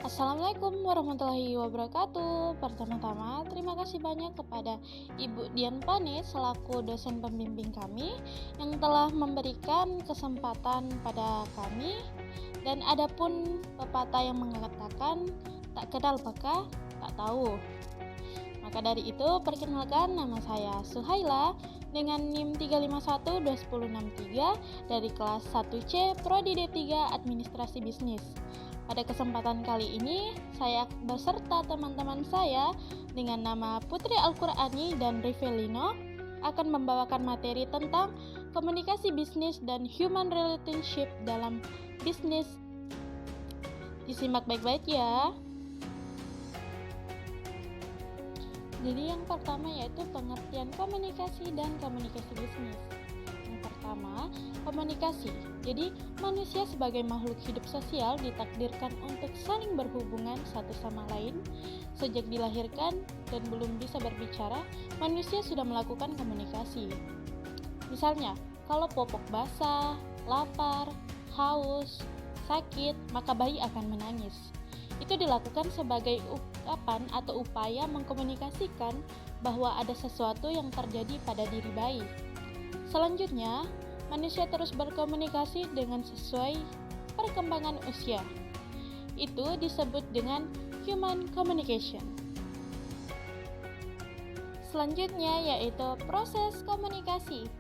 Assalamualaikum warahmatullahi wabarakatuh. Pertama-tama, terima kasih banyak kepada Ibu Dian Pane selaku dosen pembimbing kami yang telah memberikan kesempatan pada kami. Dan adapun pepatah yang mengatakan tak kenal maka tak tahu. Maka dari itu, perkenalkan nama saya Suhaila dengan NIM 3512063 dari kelas 1C Prodi D3 Administrasi Bisnis. Pada kesempatan kali ini, saya beserta teman-teman saya dengan nama Putri Al-Qur'ani dan Rivelino akan membawakan materi tentang komunikasi bisnis dan human relationship dalam bisnis. Disimak baik-baik ya. Jadi yang pertama yaitu pengertian komunikasi dan komunikasi bisnis. Yang pertama, komunikasi. Jadi, manusia sebagai makhluk hidup sosial ditakdirkan untuk saling berhubungan satu sama lain. Sejak dilahirkan dan belum bisa berbicara, manusia sudah melakukan komunikasi. Misalnya, kalau popok basah, lapar, haus, sakit, maka bayi akan menangis. Itu dilakukan sebagai ungkapan atau upaya mengkomunikasikan bahwa ada sesuatu yang terjadi pada diri bayi. Selanjutnya, manusia terus berkomunikasi dengan sesuai perkembangan usia. Itu disebut dengan human communication. Selanjutnya yaitu proses komunikasi.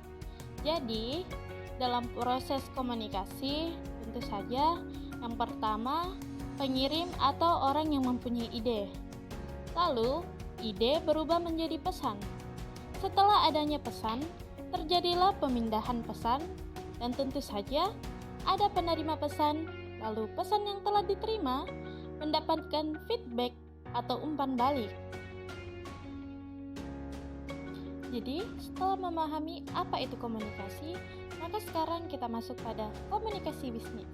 Jadi, dalam proses komunikasi, tentu saja yang pertama pengirim atau orang yang mempunyai ide. Lalu, ide berubah menjadi pesan. Setelah adanya pesan, terjadilah pemindahan pesan, dan tentu saja ada penerima pesan, lalu pesan yang telah diterima mendapatkan feedback atau umpan balik. Jadi, setelah memahami apa itu komunikasi, maka sekarang kita masuk pada komunikasi bisnis.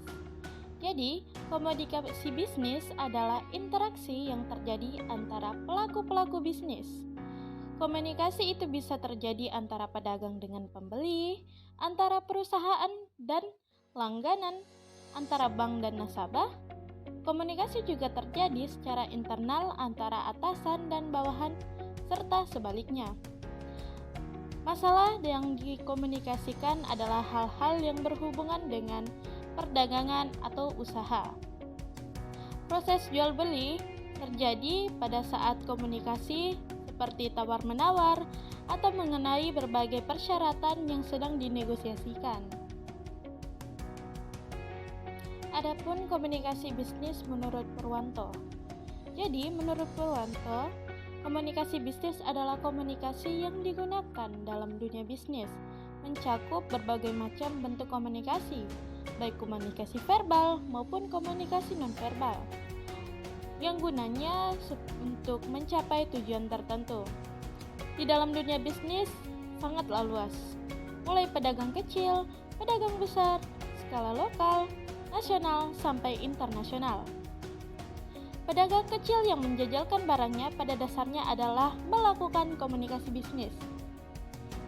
Jadi, komunikasi bisnis adalah interaksi yang terjadi antara pelaku-pelaku bisnis. Komunikasi itu bisa terjadi antara pedagang dengan pembeli, antara perusahaan dan langganan, antara bank dan nasabah. Komunikasi juga terjadi secara internal antara atasan dan bawahan, serta sebaliknya. Masalah yang dikomunikasikan adalah hal-hal yang berhubungan dengan perdagangan atau usaha. Proses jual beli terjadi pada saat komunikasi seperti tawar-menawar atau mengenai berbagai persyaratan yang sedang dinegosiasikan. Adapun komunikasi bisnis menurut Purwanto. Jadi, menurut Purwanto, komunikasi bisnis adalah komunikasi yang digunakan dalam dunia bisnis, mencakup berbagai macam bentuk komunikasi, baik komunikasi verbal maupun komunikasi nonverbal, yang gunanya untuk mencapai tujuan tertentu. Di dalam dunia bisnis sangatlah luas, mulai pedagang kecil, pedagang besar, skala lokal, nasional, sampai internasional. Pedagang kecil yang menjajalkan barangnya pada dasarnya adalah melakukan komunikasi bisnis.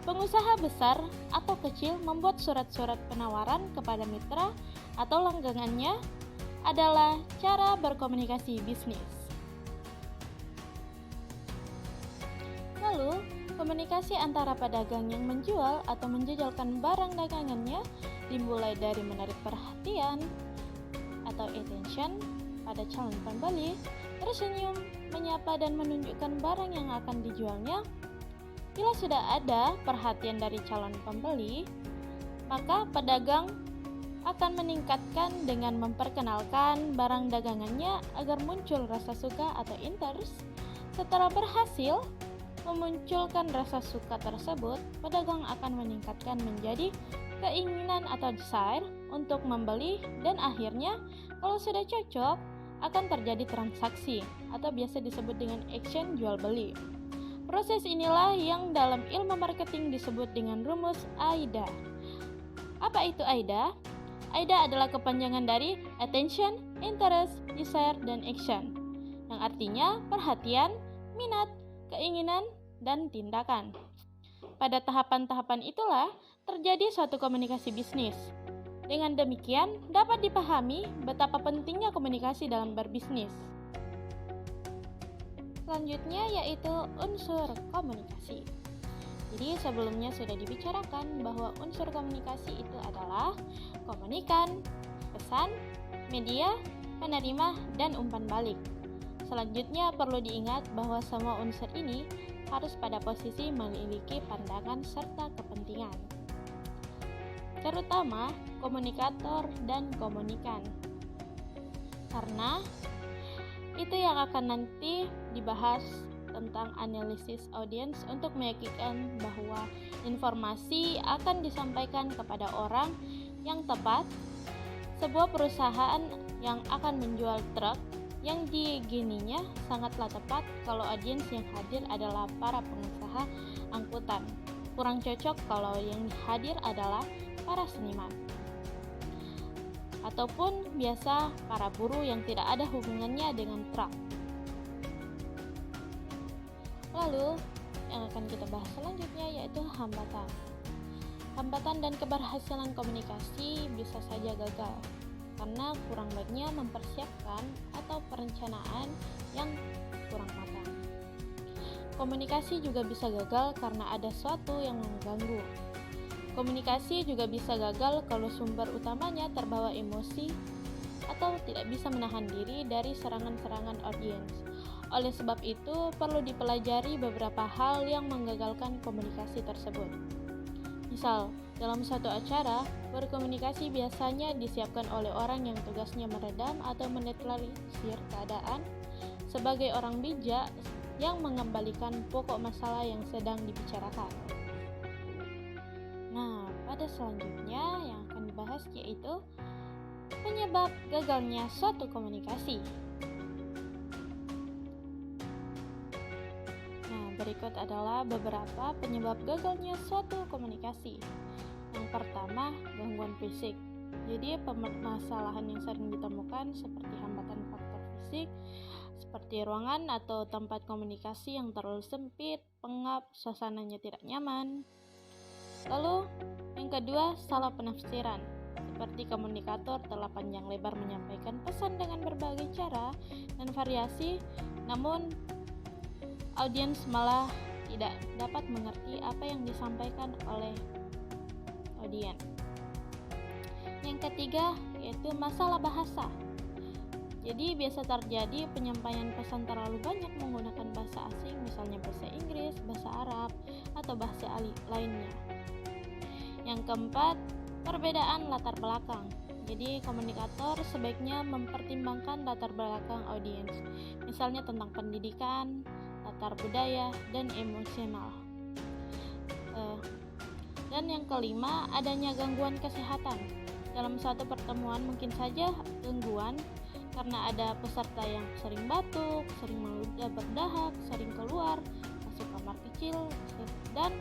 Pengusaha besar atau kecil membuat surat-surat penawaran kepada mitra atau langganannya adalah cara berkomunikasi bisnis. Lalu, komunikasi antara pedagang yang menjual atau menjajalkan barang dagangannya dimulai dari menarik perhatian atau attention pada calon pembeli, tersenyum, menyapa dan menunjukkan barang yang akan dijualnya. Bila sudah ada perhatian dari calon pembeli, maka pedagang akan meningkatkan dengan memperkenalkan barang dagangannya agar muncul rasa suka atau interest. Setelah berhasil memunculkan rasa suka tersebut, pedagang akan meningkatkan menjadi keinginan atau desire untuk membeli, dan akhirnya kalau sudah cocok akan terjadi transaksi atau biasa disebut dengan action jual beli. Proses inilah yang dalam ilmu marketing disebut dengan rumus AIDA. Apa itu AIDA? AIDA adalah kepanjangan dari attention, interest, desire, dan action, yang artinya perhatian, minat, keinginan, dan tindakan. Pada tahapan-tahapan itulah terjadi suatu komunikasi bisnis. Dengan demikian, dapat dipahami betapa pentingnya komunikasi dalam berbisnis. Selanjutnya yaitu unsur komunikasi. Jadi sebelumnya sudah dibicarakan bahwa unsur komunikasi itu adalah komunikan, pesan, media, penerima, dan umpan balik. Selanjutnya perlu diingat bahwa semua unsur ini harus pada posisi memiliki pandangan serta kepentingan, terutama komunikator dan komunikan. Karena itu yang akan nanti dibahas tentang analisis audiens untuk meyakinkan bahwa informasi akan disampaikan kepada orang yang tepat. Sebuah perusahaan yang akan menjual truk yang digininya sangatlah tepat kalau audiens yang hadir adalah para pengusaha angkutan. Kurang cocok kalau yang hadir adalah para seniman ataupun biasa para buruh yang tidak ada hubungannya dengan truk. Lalu, yang akan kita bahas selanjutnya yaitu hambatan. Hambatan dan keberhasilan komunikasi bisa saja gagal karena kurang baiknya mempersiapkan atau perencanaan yang kurang matang. Komunikasi juga bisa gagal karena ada sesuatu yang mengganggu. Komunikasi juga bisa gagal kalau sumber utamanya terbawa emosi atau tidak bisa menahan diri dari serangan-serangan audiens. Oleh sebab itu, perlu dipelajari beberapa hal yang menggagalkan komunikasi tersebut. Misal, dalam satu acara, berkomunikasi biasanya disiapkan oleh orang yang tugasnya meredam atau menetralisir keadaan sebagai orang bijak yang mengembalikan pokok masalah yang sedang dibicarakan. Nah, pada selanjutnya yang akan dibahas yaitu penyebab gagalnya suatu komunikasi. Berikut adalah beberapa penyebab gagalnya suatu komunikasi. Yang pertama, gangguan fisik. Jadi, permasalahan yang sering ditemukan seperti hambatan faktor fisik, seperti ruangan atau tempat komunikasi yang terlalu sempit, pengap, suasananya tidak nyaman. Lalu, yang kedua, salah penafsiran. Seperti komunikator telah panjang lebar menyampaikan pesan dengan berbagai cara dan variasi, namun audiens malah tidak dapat mengerti apa yang disampaikan oleh audiens. Yang ketiga yaitu masalah bahasa. Jadi biasa terjadi penyampaian pesan terlalu banyak menggunakan bahasa asing, misalnya bahasa Inggris, bahasa Arab, atau bahasa lainnya. Yang keempat, perbedaan latar belakang. Jadi komunikator sebaiknya mempertimbangkan latar belakang audiens, misalnya tentang pendidikan, latar budaya, dan emosional. Dan yang kelima, adanya gangguan kesehatan. Dalam suatu pertemuan mungkin saja gangguan karena ada peserta yang sering batuk, sering meludah berdahak, sering keluar, masuk kamar kecil, dan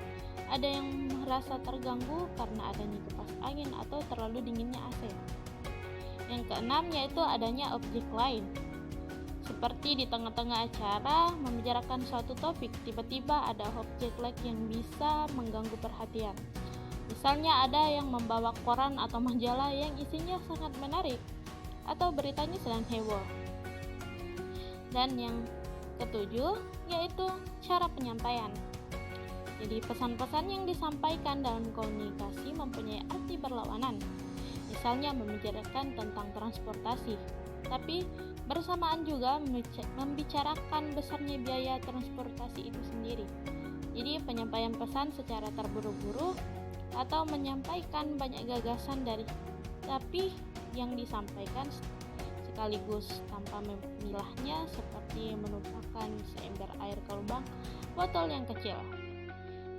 ada yang merasa terganggu karena adanya kipas angin atau terlalu dinginnya AC. Yang keenam yaitu adanya objek lain. Seperti di tengah-tengah acara membicarakan suatu topik, tiba-tiba ada objek lain yang bisa mengganggu perhatian. Misalnya ada yang membawa koran atau majalah yang isinya sangat menarik, atau beritanya sedang heboh. Dan yang ketujuh yaitu cara penyampaian. Jadi pesan-pesan yang disampaikan dalam komunikasi mempunyai arti berlawanan. Misalnya membicarakan tentang transportasi, tapi bersamaan juga membicarakan besarnya biaya transportasi itu sendiri. Jadi penyampaian pesan secara terburu-buru atau menyampaikan banyak gagasan tapi yang disampaikan sekaligus tanpa memilahnya, seperti menumpahkan seember air ke lubang botol yang kecil.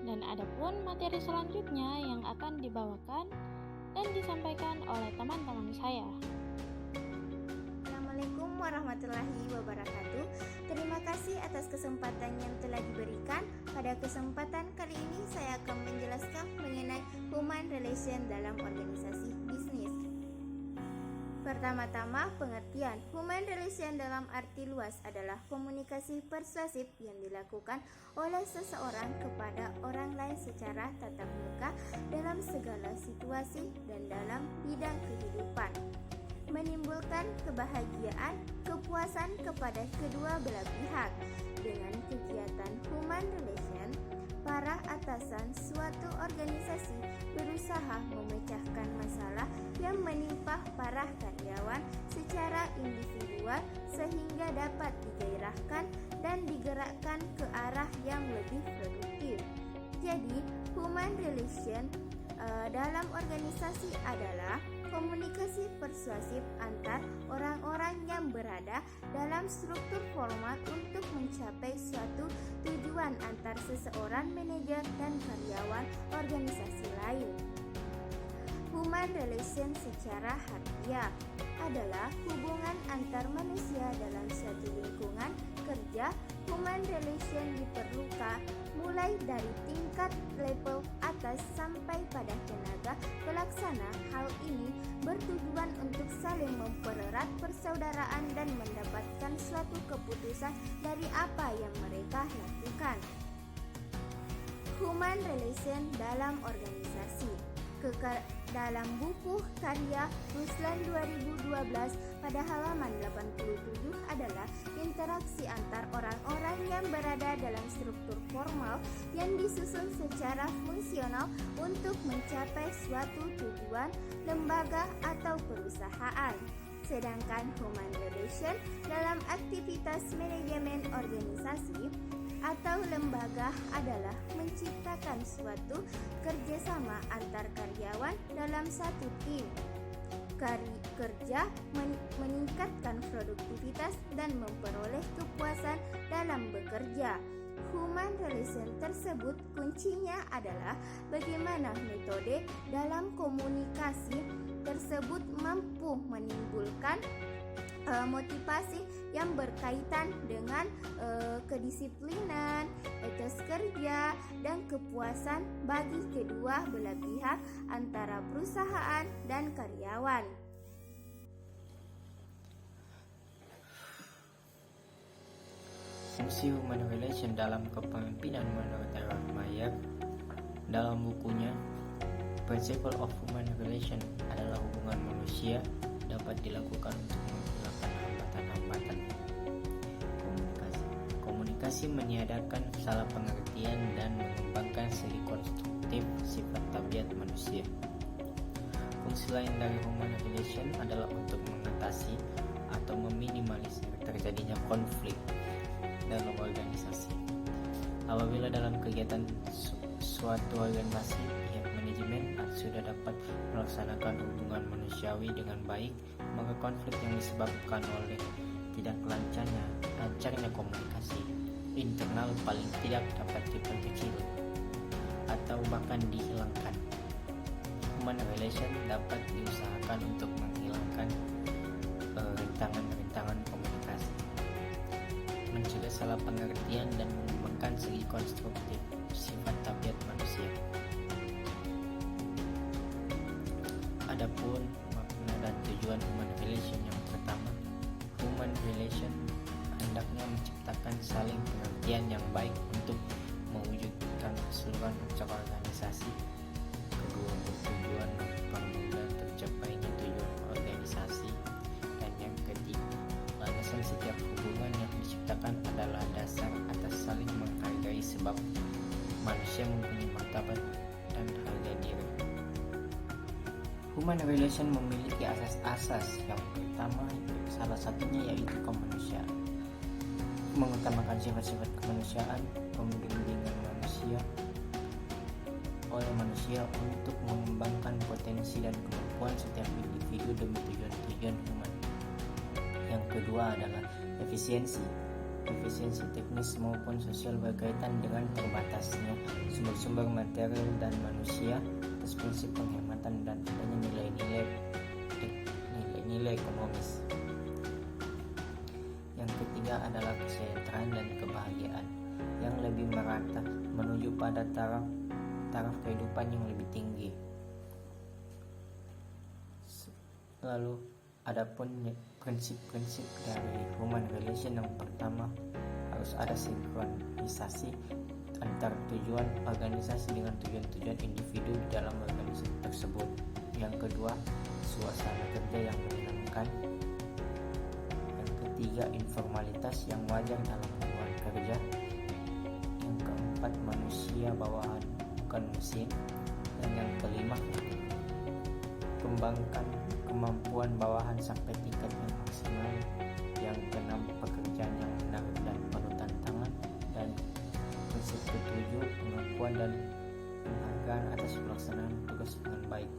Dan adapun materi selanjutnya yang akan dibawakan dan disampaikan oleh teman-teman saya. Assalamualaikum warahmatullahi wabarakatuh. Terima kasih atas kesempatan yang telah diberikan. Pada kesempatan kali ini saya akan menjelaskan mengenai human relation dalam organisasi bisnis. Pertama-tama, pengertian human relation dalam arti luas adalah komunikasi persuasif yang dilakukan oleh seseorang kepada orang lain secara tatap muka dalam segala situasi dan dalam bidang kehidupan, menimbulkan kebahagiaan, kepuasan kepada kedua belah pihak. Dengan kegiatan human relation, para atasan suatu organisasi berusaha memecahkan masalah yang menimpa para karyawan secara individual sehingga dapat digairahkan dan digerakkan ke arah yang lebih produktif. Jadi, human relation dalam organisasi adalah komunikasi persuasif antar orang-orang yang berada dalam struktur formal untuk mencapai suatu tujuan antar seseorang manajer dan karyawan organisasi lain. Human relation secara harfiah adalah hubungan antar manusia dalam suatu lingkungan kerja. Human relation diperlukan mulai dari tingkat level atas sampai pada tenaga pelaksana. Hal ini bertujuan untuk saling mempererat persaudaraan dan mendapatkan suatu keputusan dari apa yang mereka lakukan. Human relation dalam organisasi. Dalam buku karya Ruslan 2012 pada halaman 87 adalah interaksi antar orang-orang yang berada dalam struktur formal yang disusun secara fungsional untuk mencapai suatu tujuan, lembaga atau perusahaan. Sedangkan human relation dalam aktivitas manajemen organisasi atau lembaga adalah menciptakan suatu kerjasama antar karyawan dalam satu tim. Kerja meningkatkan produktivitas dan memperoleh kepuasan dalam bekerja. Human relation tersebut kuncinya adalah bagaimana metode dalam komunikasi tersebut mampu menimbulkan motivasi yang berkaitan dengan kedisiplinan, etos kerja, dan kepuasan bagi kedua belah pihak antara perusahaan dan karyawan. Fungsi human relation dalam kepemimpinan menurut Harold Meyer dalam bukunya Principle of Human Relation adalah hubungan manusia dapat dilakukan untuk menghilangkan hambatan-hambatan komunikasi meniadakan salah pengertian dan mengembangkan segi konstruktif sifat tabiat manusia. Fungsi lain dari human relation adalah untuk mengatasi atau meminimalisir terjadinya konflik dalam organisasi. Apabila dalam kegiatan suatu organisasi pihak manajemen sudah dapat melaksanakan hubungan manusiawi dengan baik, maka konflik yang disebabkan oleh tidak lancarnya komunikasi internal paling tidak dapat diperkecil atau bahkan dihilangkan. Human relation dapat diusahakan untuk menghilangkan rintangan-rintangan komunikasi, mencegah salah pengertian dan mengembangkan segi konstruktif sifat tabiat manusia. Adapun makna dan tujuan human relation yang pertama, human relation hendaknya menciptakan saling pengertian yang baik untuk mewujudkan keseluruhan unsur organisasi. Kedua, bertujuan mempermudah tercapainya tujuan organisasi. Dan yang ketiga, landasan setiap hubungan yang diciptakan adalah dasar atas saling menghargai sebab manusia mempunyai martabat dan harga diri. Human relation memiliki asas-asas. Yang pertama, salah satunya yaitu kemanusiaan. Mengutamakan sifat-sifat kemanusiaan, pembimbingan manusia oleh manusia untuk mengembangkan potensi dan kemampuan setiap individu demi tujuan-tujuan human. Yang kedua adalah efisiensi. Efisiensi teknis maupun sosial berkaitan dengan terbatasnya sumber-sumber material dan manusia atas prinsip penghematan dan adanya nilai-nilai ekonomis. Yang ketiga adalah kesejahteraan dan kebahagiaan yang lebih merata menuju pada taraf kehidupan yang lebih tinggi. Lalu Adapun prinsip-prinsip dari human relation, yang pertama harus ada sinkronisasi antara tujuan organisasi dengan tujuan-tujuan individu di dalam organisasi tersebut. Yang kedua, suasana kerja yang menyenangkan. Yang ketiga, informalitas yang wajar dalam hubungan kerja. Yang keempat, manusia bawahan bukan mesin. Dan yang kelima, kembangkan kemampuan bawahan sampai tingkat yang maksimal. Yang keenam, pekerjaan yang menarik dan penuh tantangan. Dan prinsip ketujuh, pengakuan dan penghargaan atas pelaksanaan tugas dengan baik.